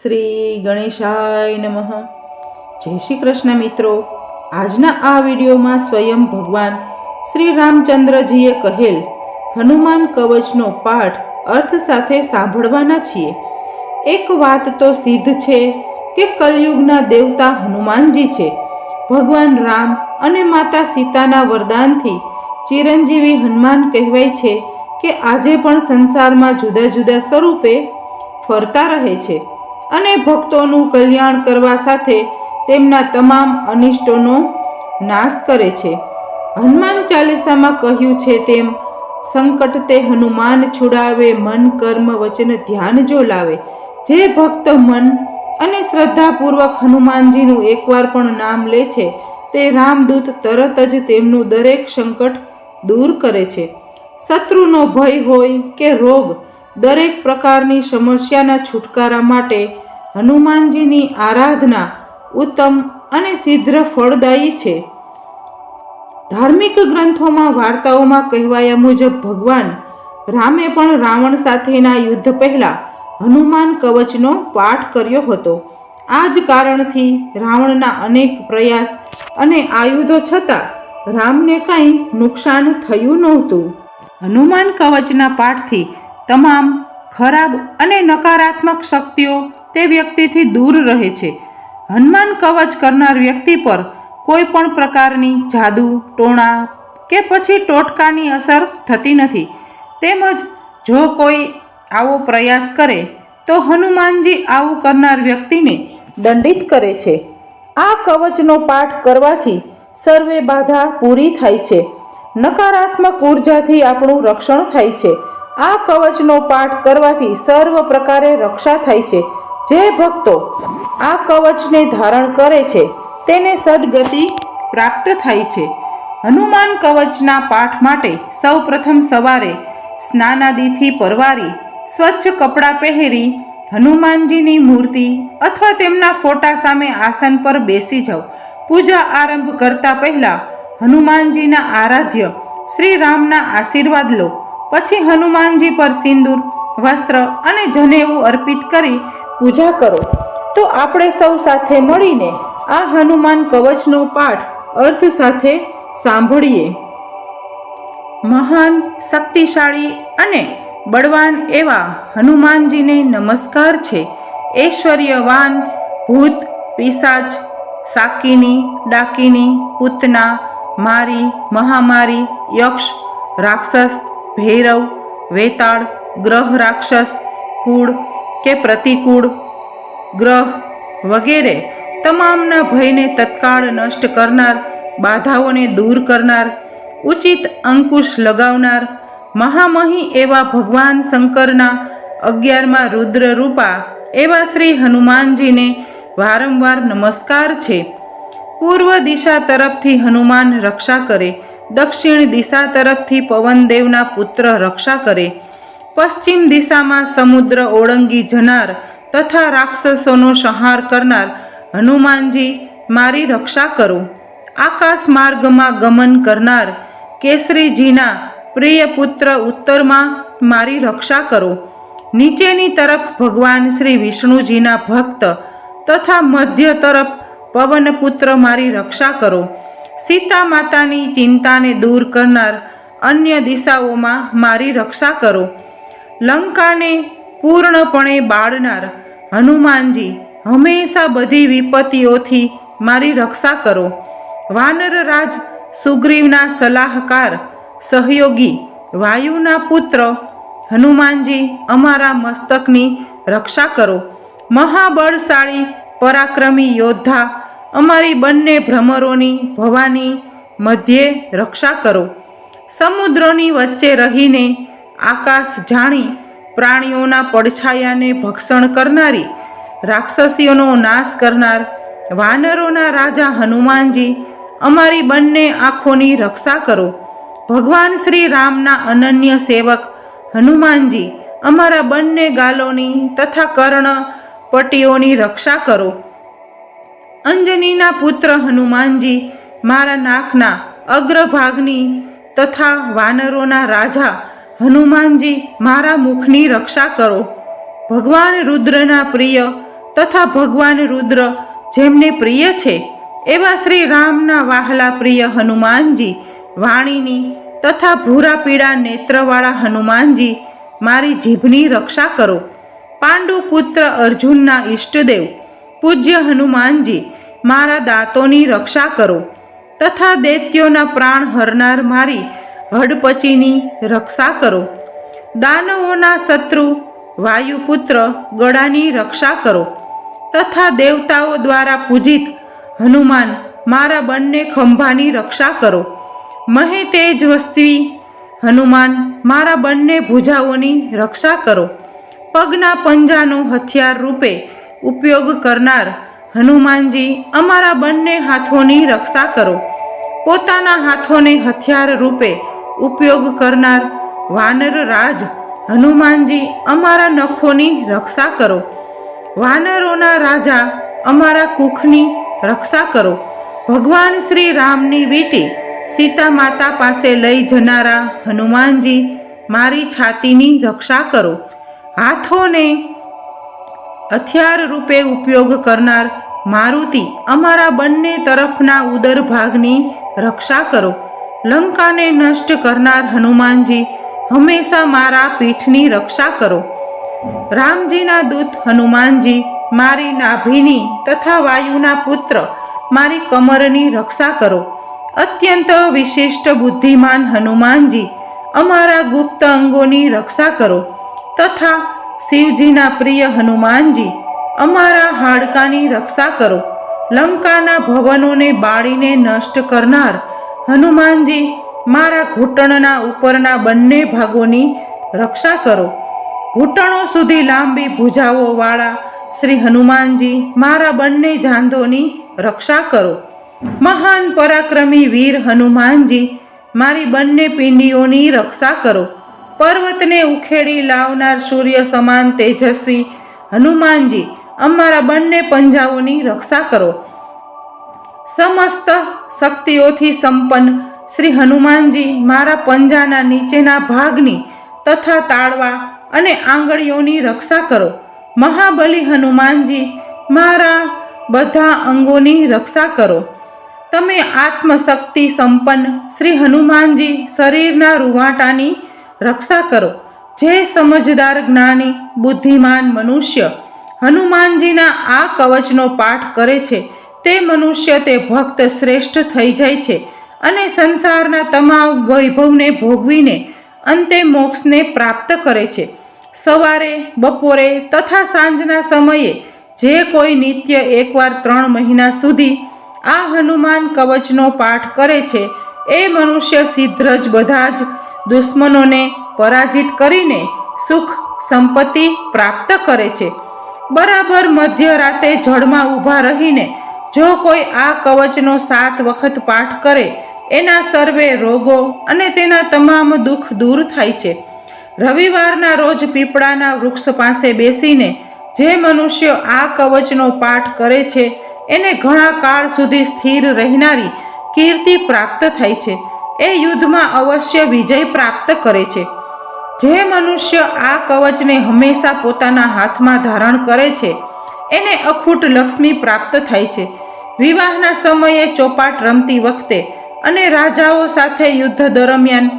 શ્રી ગણેશાય નમઃ. જય શ્રી કૃષ્ણ મિત્રો. આજના આ વિડીયોમાં સ્વયં ભગવાન શ્રી રામચંદ્રજીએ કહેલ હનુમાન કવચનો પાઠ અર્થ સાથે સાંભળવાના છીએ. એક વાત તો સિદ્ધ છે કે કલયુગના દેવતા હનુમાનજી છે. ભગવાન રામ અને માતા સીતાના વરદાનથી ચિરંજીવી હનુમાન કહેવાય છે કે આજે પણ સંસારમાં જુદા જુદા સ્વરૂપે ફરતા રહે છે અને ભક્તોનું કલ્યાણ કરવા સાથે તેમના તમામ અનિષ્ટોનો નાશ કરે છે. હનુમાન ચાલીસામાં કહ્યું છે તેમ સંકટ તે હનુમાન છુડાવે, મન કર્મ વચન ધ્યાન જો લાવે. જે ભક્ત મન અને શ્રદ્ધાપૂર્વક હનુમાનજીનું એકવાર પણ નામ લે છે તે રામદૂત તરત જ તેમનું દરેક સંકટ દૂર કરે છે. શત્રુનો ભય હોય કે રોગ, દરેક પ્રકારની સમસ્યાના છુટકારા માટે હનુમાનજીની આરાધના ઉત્તમ અને શીઘ્ર ફળદાયી છે. ધાર્મિક ગ્રંથોમાં વાર્તાઓમાં કહેવાયા મુજબ ભગવાન રામે પણ રાવણ સાથેના યુદ્ધ પહેલા હનુમાન કવચનો પાઠ કર્યો હતો. આ જ કારણથી રાવણના અનેક પ્રયાસ અને આયુધો છતાં રામને કંઈ નુકસાન થયું નહોતું. હનુમાન કવચના પાઠથી તમામ ખરાબ અને નકારાત્મક શક્તિઓ તે વ્યક્તિથી દૂર રહે છે. હનુમાન કવચ કરનાર વ્યક્તિ પર કોઈ પણ પ્રકારની જાદુ, ટોણા કે પછી ટોટકાની અસર થતી નથી. તેમજ જો કોઈ આવો પ્રયાસ કરે તો હનુમાનજી આવું કરનાર વ્યક્તિને દંડિત કરે છે. આ કવચનો પાઠ કરવાથી સર્વે બાધા પૂરી થાય છે. નકારાત્મક ઉર્જાથી આપણું રક્ષણ થાય છે. આ કવચનો પાઠ કરવાથી સર્વ પ્રકારે રક્ષા થાય છે. જે ભક્તો આ કવચને ધારણ કરે છે તેને સદગતિ પ્રાપ્ત થાય છે. હનુમાન કવચના પાઠ માટે સૌ પ્રથમ સવારે સ્નાનાદિથી પરવારી સ્વચ્છ કપડાં પહેરી હનુમાનજીની મૂર્તિ અથવા તેમના ફોટા સામે આસન પર બેસી જાઓ. પૂજા આરંભ કરતા પહેલા હનુમાનજીના આરાધ્ય શ્રી રામના આશીર્વાદ લો. પછી હનુમાનજી પર સિંદૂર, વસ્ત્ર અને જનેવું અર્પિત કરી પૂજા કરો. તો આપણે સૌ સાથે મળીને આ હનુમાન કવચનો પાઠ અર્થ સાથે સાંભળીએ. મહાન, શક્તિશાળી અને બળવાન એવા હનુમાનજીને નમસ્કાર છે. ઐશ્વર્યવાન ભૂત, પિશાચ, શાકિની, ડાકિની, પૂતના, મારી, મહામારી, યક્ષ, રાક્ષસ, ભૈરવ, વેતાળ, ગ્રહ રાક્ષસ, કૂળ કે પ્રતિકૂળ ગ્રહ વગેરે તમામના ભયને તત્કાળ નષ્ટ કરનાર, બાધાઓને દૂર કરનાર, ઉચિત અંકુશ લગાવનાર, મહામહી એવા ભગવાન શંકરના 11મા રુદ્ર રૂપા એવા શ્રી હનુમાનજીને વારંવાર નમસ્કાર છે. પૂર્વ દિશા તરફથી હનુમાન રક્ષા કરે, દક્ષિણ દિશા તરફથી પવનદેવના પુત્ર રક્ષા કરે, પશ્ચિમ દિશામાં સમુદ્ર ઓળંગી જનાર તથા રાક્ષસોનો સંહાર કરનાર હનુમાનજી મારી રક્ષા કરો. આકાશ માર્ગમાં ગમન કરનાર કેસરીજીના પ્રિય પુત્ર ઉત્તરમાં મારી રક્ષા કરો. નીચેની તરફ ભગવાન શ્રી વિષ્ણુજીના ભક્ત તથા મધ્ય તરફ પવનપુત્ર મારી રક્ષા કરો. સીતા માતાની ચિંતાને દૂર કરનાર અન્ય દિશાઓમાં મારી રક્ષા કરો. લંકાને પૂર્ણપણે બાળનાર હનુમાનજી હંમેશા બધી વિપત્તિઓથી મારી રક્ષા કરો. વાનર રાજ સુગ્રીવના સલાહકાર, સહયોગી, વાયુના પુત્ર હનુમાનજી અમારા મસ્તકની રક્ષા કરો. મહાબળશાળી પરાક્રમી યોદ્ધા અમારી બંને ભ્રમરોની ભવાની મધ્યે રક્ષા કરો. સમુદ્રોની વચ્ચે રહીને આકાશ જાણી પ્રાણીઓના પડછાયાને ભક્ષણ કરનારી, રાક્ષસીઓનો નાશ કરનાર વાનરોના રાજા હનુમાનજી અમારી બંને આંખોની રક્ષા કરો. ભગવાન શ્રી રામના અનન્ય સેવક હનુમાનજી અમારા બંને ગાલોની તથા કર્ણ પટ્ટીઓની રક્ષા કરો. અંજનીના પુત્ર હનુમાનજી મારા નાકના અગ્રભાગની તથા વાનરોના રાજા હનુમાનજી મારા મુખની રક્ષા કરો. ભગવાન રુદ્રના પ્રિય તથા ભગવાન રુદ્ર જેમને પ્રિય છે એવા શ્રી રામના વહાલા પ્રિય હનુમાનજી, વાણીની તથા ભૂરા પીળા નેત્રવાળા હનુમાનજી, મારી જીભની રક્ષા કરો. પાંડુ પુત્ર અર્જુનના ઈષ્ટદેવ પૂજ્ય હનુમાનજી, મારા દાંતોની રક્ષા કરો. તથા દૈત્યોના પ્રાણ હરનાર મારી હડપચીની રક્ષા કરો. દાનવોના શત્રુ વાયુપુત્ર ગળાની રક્ષા કરો. તથા દેવતાઓ દ્વારા પૂજિત હનુમાન, મારા બંને ખંભાની રક્ષા કરો. મહે તેજસ્વી હનુમાન, મારા બંને ભુજાઓની રક્ષા કરો. પગના પંજાનો હથિયાર રૂપે ઉપયોગ કરનાર હનુમાનજી, અમારા બંને હાથોની રક્ષા કરો. પોતાના હાથોને હથિયાર રૂપે ઉપયોગ કરનાર વાનર રાજ હનુમાનજી, અમારા નખોની રક્ષા કરો. વાનરોના રાજા, અમારા કુખની રક્ષા કરો. ભગવાન શ્રી રામની વીંટી સીતા માતા પાસે લઈ જનારા હનુમાનજી, મારી છાતીની રક્ષા કરો. હાથોને હથિયાર રૂપે ઉપયોગ કરનાર મારુતિ, અમારા બંને તરફના ઉદર ભાગની રક્ષા કરો. લંકાને નષ્ટ કરનાર હનુમાનજી, હંમેશા મારા પીઠની રક્ષા કરો. રામજીના દૂત હનુમાનજી, મારી નાભિની તથા વાયુના પુત્ર મારી કમરની રક્ષા કરો. અત્યંત વિશિષ્ટ બુદ્ધિમાન હનુમાનજી, અમારા ગુપ્ત અંગોની રક્ષા કરો. તથા શિવજીના પ્રિય હનુમાનજી, અમારા હાડકાની રક્ષા કરો. લંકાના ભવનોને બાળીને નષ્ટ કરનાર હનુમાનજી, મારા ઘૂંટણના ઉપરના બંને ભાગોની રક્ષા કરો. ઘૂંટણો સુધી લાંબી ભુજાઓ વાળા શ્રી હનુમાનજી, મારા બંને જાંઘોની રક્ષા કરો. મહાન પરાક્રમી વીર હનુમાનજી, મારી બંને પિંડીઓની રક્ષા કરો. પર્વતને ઉખેડી લાવનાર સૂર્ય સમાન તેજસ્વી હનુમાનજી, અમારા બંને પંજાઓની રક્ષા કરો. સમસ્ત શક્તિઓથી સંપન્ન શ્રી હનુમાનજી, મારા પંજાના નીચેના ભાગની તથા તાળવા અને આંગળીઓની રક્ષા કરો. મહાબલી હનુમાનજી, મારા બધા અંગોની રક્ષા કરો. તમે આત્મશક્તિ સંપન્ન શ્રી હનુમાનજી, શરીરના રૂવાટાની રક્ષા કરો. જે સમજદાર જ્ઞાની બુદ્ધિમાન મનુષ્ય હનુમાનજીના આ કવચનો પાઠ કરે છે તે મનુષ્ય તે ભક્ત શ્રેષ્ઠ થઈ જાય છે અને સંસારના તમામ વૈભવને ભોગવીને અંતે મોક્ષને પ્રાપ્ત કરે છે. સવારે, બપોરે તથા સાંજના સમયે જે કોઈ નિત્ય એકવાર 3 મહિના સુધી આ હનુમાન કવચનો પાઠ કરે છે એ મનુષ્ય શીઘ્ર જ બધા જ દુશ્મનોને પરાજિત કરીને સુખ સંપત્તિ પ્રાપ્ત કરે છે. બરાબર મધ્યરાતે જળમાં ઊભા રહીને જો કોઈ આ કવચનો 7 વખત પાઠ કરે એના સર્વે રોગો અને તેના તમામ દુઃખ દૂર થાય છે. રવિવારના રોજ પીપળાના વૃક્ષ પાસે બેસીને જે મનુષ્ય આ કવચનો પાઠ કરે છે એને ઘણા કાળ સુધી સ્થિર રહેનારી કીર્તિ પ્રાપ્ત થાય છે. એ યુદ્ધમાં અવશ્ય વિજય પ્રાપ્ત કરે છે. જે મનુષ્ય આ કવચને હંમેશા પોતાના હાથમાં ધારણ કરે છે એને અખૂટ લક્ષ્મી પ્રાપ્ત થાય છે. વિવાહના સમયે ચોપાટ રમતી વખતે અને રાજાઓ સાથે યુદ્ધ દરમિયાન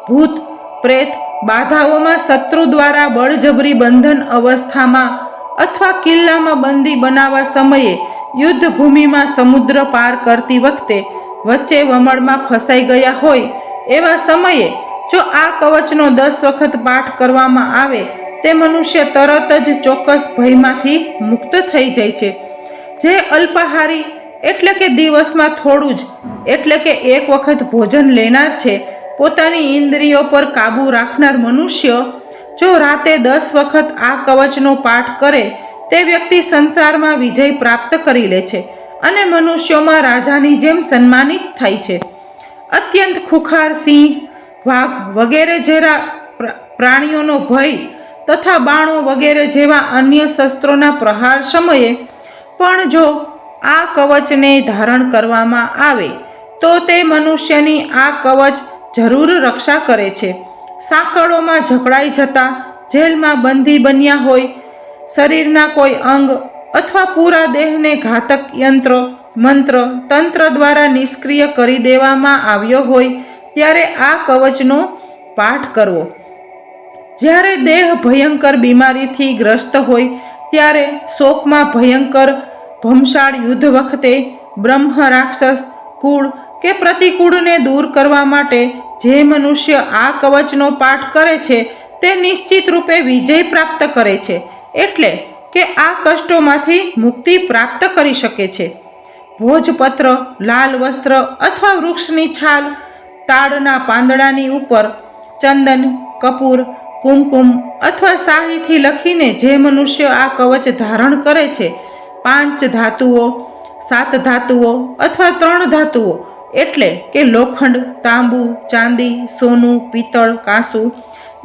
ભૂત પ્રેત બાધાઓમાં શત્રુ દ્વારા બળજબરી બંધન અવસ્થામાં અથવા કિલ્લામાં બંદી બનાવવા સમયે યુદ્ધ ભૂમિમાં સમુદ્ર પાર કરતી વખતે વચ્ચે વમળમાં ફસાઈ ગયા હોય એવા સમયે જો આ કવચનો 10 વખત પાઠ કરવામાં આવે તે મનુષ્ય તરત જ ચોક્કસ ભયમાંથી મુક્ત થઈ જાય છે. જે અલ્પાહારી એટલે કે દિવસમાં થોડું જ એટલે કે 1 વખત ભોજન લેનાર છે, પોતાની ઇન્દ્રિયો પર કાબૂ રાખનાર મનુષ્ય જો રાતે 10 વખત આ કવચનો પાઠ કરે તે વ્યક્તિ સંસારમાં વિજય પ્રાપ્ત કરી લે છે અને મનુષ્યોમાં રાજાની જેમ સન્માનિત થાય છે. અત્યંત ખુખાર સિંહ, વાઘ વગેરે જેવા પ્રાણીઓનો ભય તથા બાણો વગેરે જેવા અન્ય શસ્ત્રોના પ્રહાર સમયે પણ જો આ કવચને ધારણ કરવામાં આવે તો તે મનુષ્યની આ કવચ જરૂર રક્ષા કરે છે. સાંકળોમાં જકડાઈ જતા જેલમાં બંધી બન્યા હોય, શરીરના કોઈ અંગ અથવા પૂરા દેહને ઘાતક યંત્ર, મંત્ર, તંત્ર દ્વારા નિષ્ક્રિય કરી દેવામાં આવ્યો હોય ત્યારે આ કવચનો પાઠ કરવો. જ્યારે દેહ ભયંકર બીમારીથી ગ્રસ્ત હોય ત્યારે શોકમાં ભયંકર ભમસાળ યુદ્ધ વખતે બ્રહ્મ રાક્ષસ કુળ કે પ્રતિકૂળને દૂર કરવા માટે જે મનુષ્ય આ કવચનો પાઠ કરે છે તે નિશ્ચિત રૂપે વિજય પ્રાપ્ત કરે છે, એટલે કે આ કષ્ટોમાંથી મુક્તિ પ્રાપ્ત કરી શકે છે. ભોજપત્ર, લાલ વસ્ત્ર અથવા વૃક્ષની છાલ, તાડના પાંદડાની ઉપર ચંદન, કપૂર, કુમકુમ અથવા શાહીથી લખીને જે મનુષ્ય આ કવચ ધારણ કરે છે, 5 ધાતુઓ, 7 ધાતુઓ અથવા 3 ધાતુઓ એટલે કે લોખંડ, તાંબુ, ચાંદી, સોનું, પિત્તળ, કાંસુ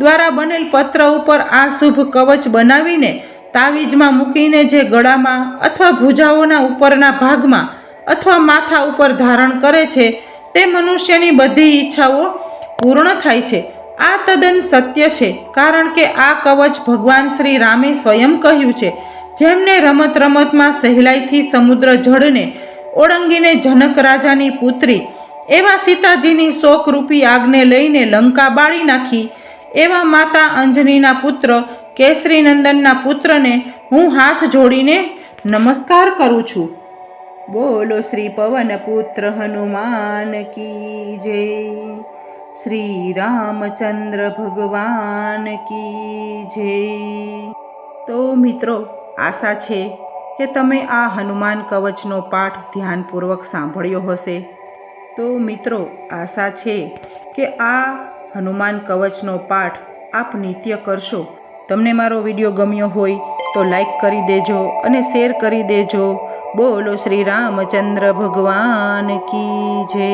દ્વારા બનેલ પત્ર ઉપર આ શુભ કવચ બનાવીને તાવીજમાં મૂકીને જે ગળામાં અથવા ભુજાઓના ઉપરના ભાગમાં અથવા માથા ઉપર ધારણ કરે છે તે મનુષ્યની બધી ઈચ્છાઓ પૂર્ણ થાય છે. આ તદ્દન સત્ય છે, કારણ કે આ કવચ ભગવાન શ્રી રામે સ્વયં કહ્યું છે. જેમને રમત રમતમાં સહેલાઈથી સમુદ્ર જળને ઓળંગીને જનક રાજાની પુત્રી એવા સીતાજીની શોકરૂપી આગને લઈને લંકા બાળી નાખી, એવા માતા અંજનીના પુત્ર કેસરીનંદનના પુત્રને હું હાથ જોડીને નમસ્કાર કરું છું. બોલો શ્રી પવન પુત્ર હનુમાન કી જય. શ્રી રામચંદ્ર ભગવાન કી જય. તો મિત્રો, આશા છે કે તમે આ હનુમાન કવચનો પાઠ ધ્યાનપૂર્વક સાંભળ્યો હશે. તો મિત્રો, આશા છે કે આ હનુમાન કવચનો પાઠ આપ નિત્ય કરશો. તમને મારો વિડીયો ગમ્યો હોય તો લાઈક કરી દેજો અને શેર કરી દેજો. બોલો શ્રી રામચંદ્ર ભગવાન કી જય.